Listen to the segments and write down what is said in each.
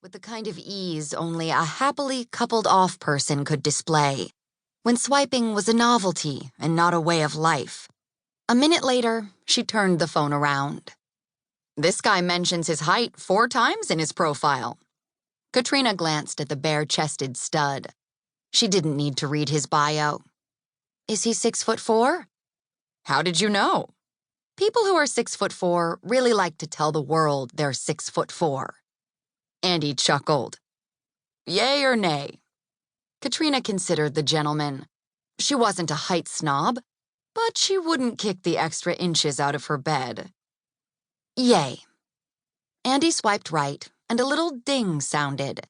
with the kind of ease only a happily coupled-off person could display, when swiping was a novelty and not a way of life. A minute later, she turned the phone around. "This guy mentions his height 4 times in his profile." Katrina glanced at the bare-chested stud. She didn't need to read his bio. "Is he 6'4"? "How did you know?" People who are 6'4" really like to tell the world they're 6'4". Andy chuckled. "Yay or nay?" Katrina considered the gentleman. She wasn't a height snob, but she wouldn't kick the extra inches out of her bed. Yay. Andy swiped right, and a little ding sounded.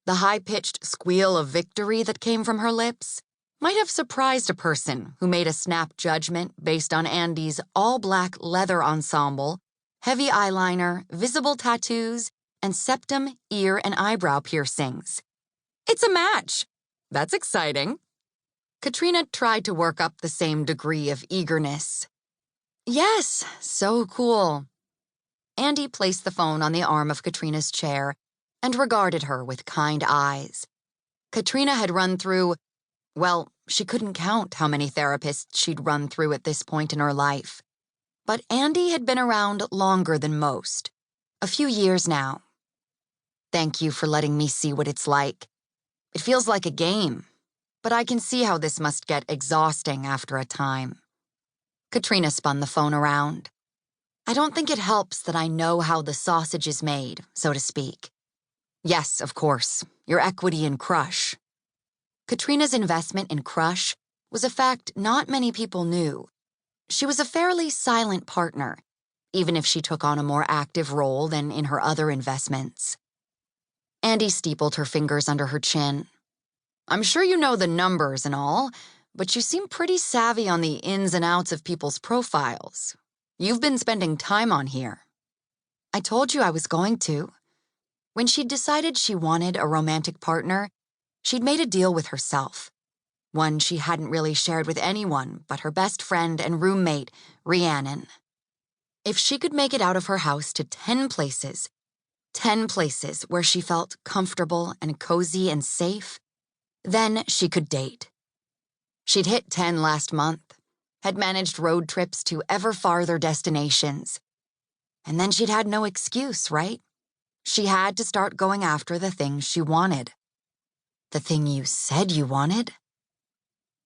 The high-pitched squeal of victory that came from her lips might have surprised a person who made a snap judgment based on Andy's all-black leather ensemble, heavy eyeliner, visible tattoos, and septum, ear, and eyebrow piercings. It's a match. That's exciting. Katrina tried to work up the same degree of eagerness. Yes, so cool. Andy placed the phone on the arm of Katrina's chair and regarded her with kind eyes. Katrina had run through, well, she couldn't count how many therapists she'd run through at this point in her life. But Andy had been around longer than most, a few years now. "Thank you for letting me see what it's like. It feels like a game, but I can see how this must get exhausting after a time." Katrina spun the phone around. "I don't think it helps that I know how the sausage is made, so to speak. Yes, of course, your equity in Crush." Katrina's investment in Crush was a fact not many people knew. She was a fairly silent partner, even if she took on a more active role than in her other investments. Andy steepled her fingers under her chin. "I'm sure you know the numbers and all, but you seem pretty savvy on the ins and outs of people's profiles. You've been spending time on here." "I told you I was going to." When she'd decided she wanted a romantic partner, she'd made a deal with herself, one she hadn't really shared with anyone but her best friend and roommate, Rhiannon. If she could make it out of her house to 10 places where she felt comfortable and cozy and safe, then she could date. She'd hit 10 last month, had managed road trips to ever farther destinations. And then she'd had no excuse, right? She had to start going after the things she wanted. The thing you said you wanted?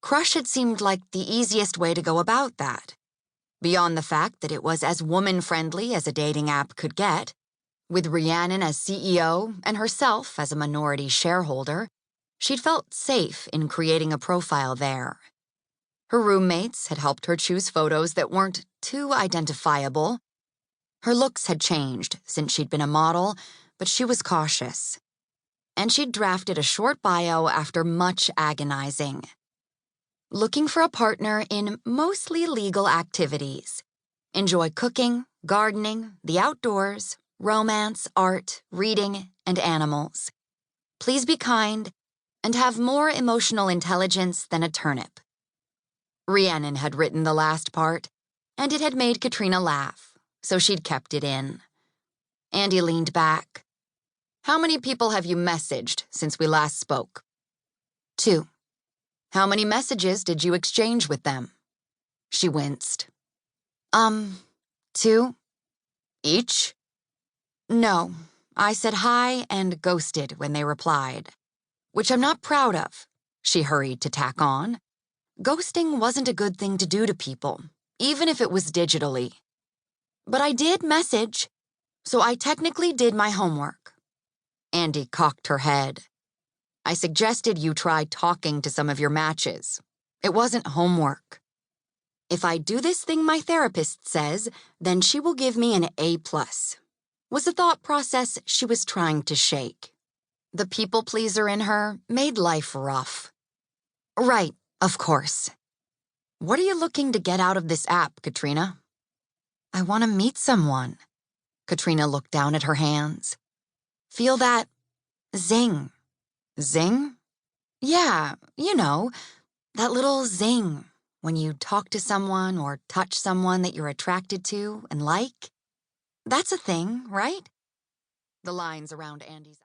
Crush had seemed like the easiest way to go about that. Beyond the fact that it was as woman-friendly as a dating app could get, with Rhiannon as CEO and herself as a minority shareholder, she'd felt safe in creating a profile there. Her roommates had helped her choose photos that weren't too identifiable. Her looks had changed since she'd been a model, but she was cautious. And she'd drafted a short bio after much agonizing. Looking for a partner in mostly legal activities. Enjoy cooking, gardening, the outdoors, romance, art, reading, and animals. Please be kind and have more emotional intelligence than a turnip. Rhiannon had written the last part, and it had made Katrina laugh, so she'd kept it in. Andy leaned back. "How many people have you messaged since we last spoke?" 2. "How many messages did you exchange with them?" She winced. 2. "Each?" "No, I said hi and ghosted when they replied, which I'm not proud of," she hurried to tack on. Ghosting wasn't a good thing to do to people, even if it was digitally. "But I did message, so I technically did my homework." Andy cocked her head. "I suggested you try talking to some of your matches. It wasn't homework. If I do this thing my therapist says, then she will give me an A+, was the thought process she was trying to shake. The people-pleaser in her made life rough. "Right, of course. What are you looking to get out of this app, Katrina?" "I want to meet someone." Katrina looked down at her hands. "Feel that zing." "Zing?" "Yeah, you know, that little zing when you talk to someone or touch someone that you're attracted to and like. That's a thing, right?" The lines around Andy's